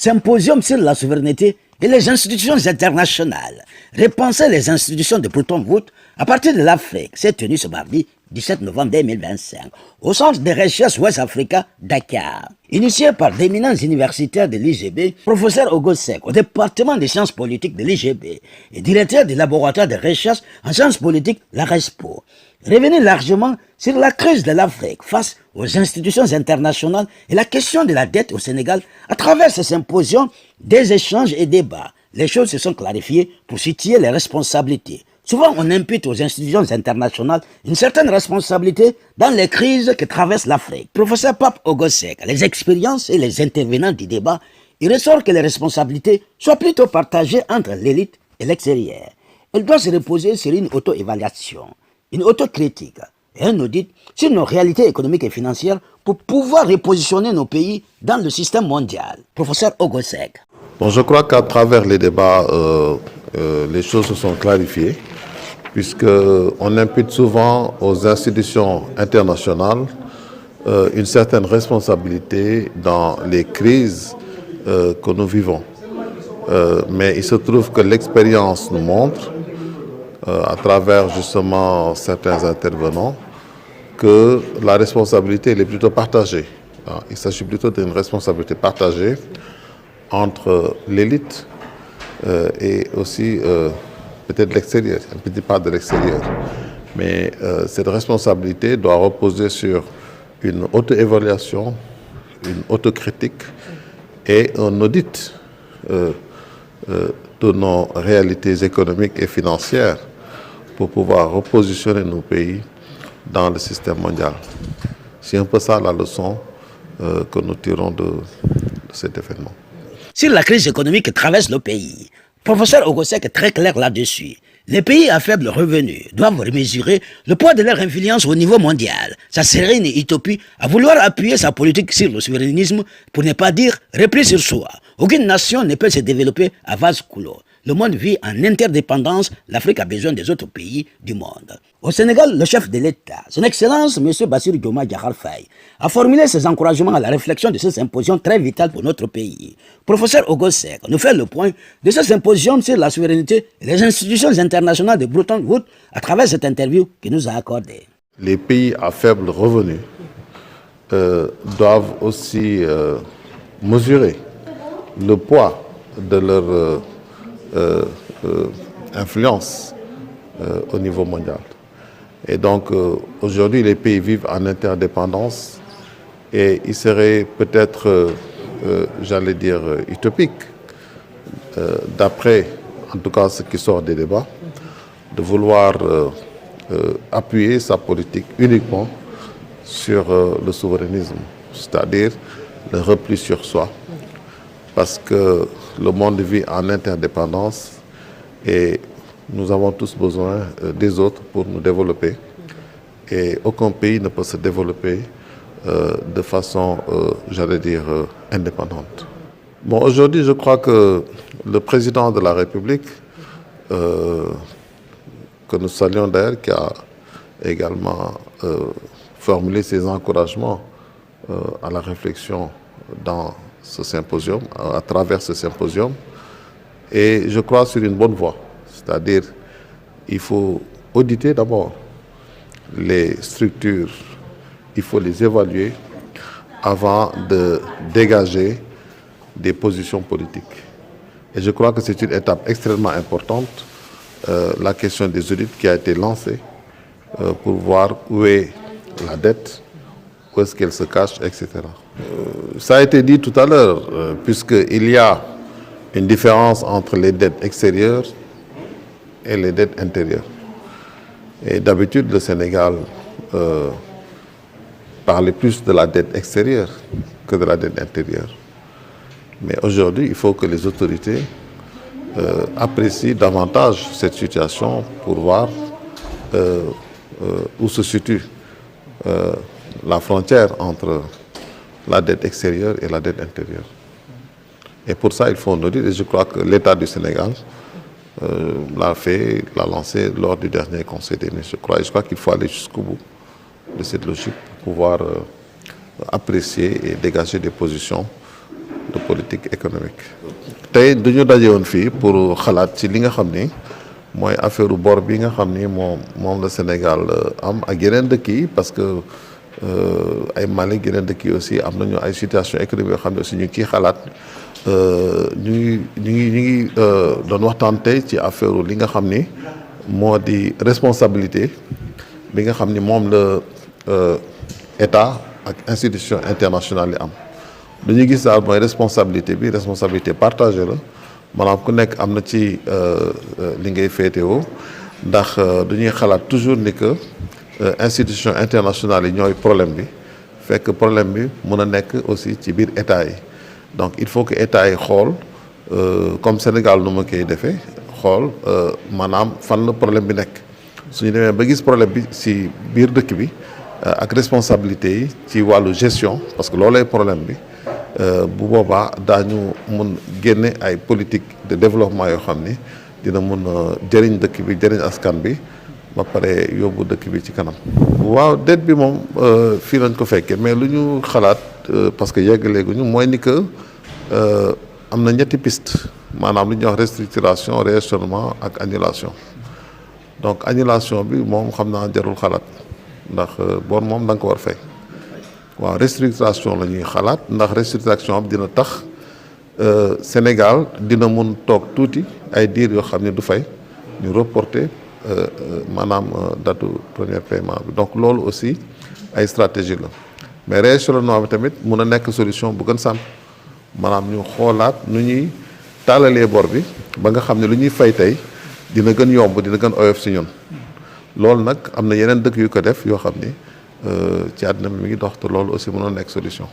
Symposium sur la souveraineté et les institutions internationales. Repenser les institutions de Bretton Woods à partir de l'Afrique s'est tenu ce mardi 17 novembre 2025 au Centre de recherche West Africa, Dakar. Initié par d'éminents universitaires de l'IGB, professeur Ogosek au département des sciences politiques de l'IGB et directeur du laboratoire de recherche en sciences politiques, la RESPO. Revenir largement sur la crise de l'Afrique face aux institutions internationales et la question de la dette au Sénégal à travers ce symposium, des échanges et débats. Les choses se sont clarifiées pour situer les responsabilités. Souvent, on impute aux institutions internationales une certaine responsabilité dans les crises que traverse l'Afrique. Professeur Pape Ogosek, les expériences et les intervenants du débat, il ressort que les responsabilités soient plutôt partagées entre l'élite et l'extérieur. Elles doivent se reposer sur une auto-évaluation, une autocritique et un audit sur nos réalités économiques et financières pour pouvoir repositionner nos pays dans le système mondial. Professeur Ogosek. Bon, je crois qu'à travers les débats, les choses se sont clarifiées, puisqu'on impute souvent aux institutions internationales une certaine responsabilité dans les crises que nous vivons. Mais il se trouve que l'expérience nous montre, à travers justement certains intervenants, que la responsabilité elle est plutôt partagée. Il s'agit plutôt d'une responsabilité partagée entre l'élite et aussi peut-être l'extérieur, un petit part de l'extérieur. Mais cette responsabilité doit reposer sur une auto-évaluation, une autocritique et un audit de nos réalités économiques et financières pour pouvoir repositionner nos pays dans le système mondial. C'est un peu ça la leçon que nous tirons de cet événement. Sur la crise économique que traverse le pays, professeur Ogosek est très clair là-dessus. Les pays à faible revenu doivent mesurer le poids de leur influence au niveau mondial. Ça serait une utopie à vouloir appuyer sa politique sur le souverainisme pour ne pas dire repli sur soi. Aucune nation ne peut se développer à vase clos. Le monde vit en interdépendance, l'Afrique a besoin des autres pays du monde. Au Sénégal, le chef de l'État, son Excellence M. Bassirou Diomaye Diakhar Faye, a formulé ses encouragements à la réflexion de ce symposium très vital pour notre pays. Professeur Ogosek nous fait le point de ce symposium sur la souveraineté et les institutions internationales de Bretton Woods à travers cette interview qu'il nous a accordée. Les pays à faible revenu doivent aussi mesurer le poids de leur influence au niveau mondial. Et donc aujourd'hui les pays vivent en interdépendance et il serait peut-être, j'allais dire, utopique, d'après en tout cas ce qui sort des débats, de vouloir appuyer sa politique uniquement sur le souverainisme, c'est-à-dire le repli sur soi. Parce que le monde vit en interdépendance et nous avons tous besoin des autres pour nous développer. Et aucun pays ne peut se développer de façon, j'allais dire, indépendante. Bon, aujourd'hui, je crois que le président de la République, que nous saluons d'ailleurs, qui a également formulé ses encouragements à la réflexion dans ce symposium, à travers ce symposium, et je crois sur une bonne voie. C'est-à-dire, il faut auditer d'abord les structures, il faut les évaluer avant de dégager des positions politiques. Et je crois que c'est une étape extrêmement importante, la question des audits qui a été lancée pour voir où est la dette, où est-ce qu'elle se cache, etc. Ça a été dit tout à l'heure, puisqu'il y a une différence entre les dettes extérieures et les dettes intérieures. Et d'habitude, le Sénégal parlait plus de la dette extérieure que de la dette intérieure. Mais aujourd'hui, il faut que les autorités apprécient davantage cette situation pour voir où se situe la frontière entre la dette extérieure et la dette intérieure. Et pour ça, il faut un audit. Et je crois que l'État du Sénégal l'a fait, l'a lancé lors du dernier Conseil des ministres. Je crois qu'il faut aller jusqu'au bout de cette logique pour pouvoir apprécier et dégager des positions de politique économique. tey du ñu daje woon fii pour xalaat ci li nga xam ni mooy affaire bor bi nga xam ni moom la Sénégal am ak yeneen dëkk yi parce que ay Mali yeneen dëkk yi aussi am nañu ay situation économique yoo xam ne aussi ñu ngi ciy xalaat ñu ngi doon waxtaan tey ci affaire li nga xam ni moo di responsabilité bi nga xam ni moom la état ak institution internationale yi am. dañuy gis daal mooy responsabilité partagée la maanaam ku nekk am na ci li ngay féetewoo ndax dañuy xalaat toujours ni que institution internationale yi ñooy problème bi fekk problème bi mën a nekk aussi ci biir état yi donc il faut que état yi xool comme Sénégal nu ma koy defee xool maanaam fan la problème bi nekk suñu demee ba gis problème bi si biir dëkk bi ak responsabilité yi ci wàllu gestion parce que loolay problème bi bu boobaa daañu mun génne ay politique de développement yoo xam ni dina mun a jëriñ dëkk bi jëriñ askan bi ba pare yóbbu dëkk bi ci kanam. waaw dette bi moom fii lañ ko fekkee mais lu ñu xalaat parce que yeggaleeguñu mooy ni que am na ñetti piste maanaam lu ñuy wax restructuration rééchelonnement ak annulation donc annulation bi moom xam naa jarul xalaat ndax bor moom da nga ko war fay. waaw restructuration la ñuy xalaat ndax restructuration bi dina tax Sénégal dina mun toog tuuti ay diir yoo xam ne du fay ñu reporter maanaam datu premier paiement bi donc loolu aussi ay stratégie la mais rééchelonnement bi tamit mun a nekk solution bu gën simple maanaam ñu xoolaat nu ñuy taalalee bor bi ba nga xam ne lu ñuy fay tey dina gën yomb dina gën oyof si ñun loolu nag am na yeneen dëkk yu ko def yoo xam ni ci àddina bi mi ngi dox te loolu aussi mënoon nekk solution.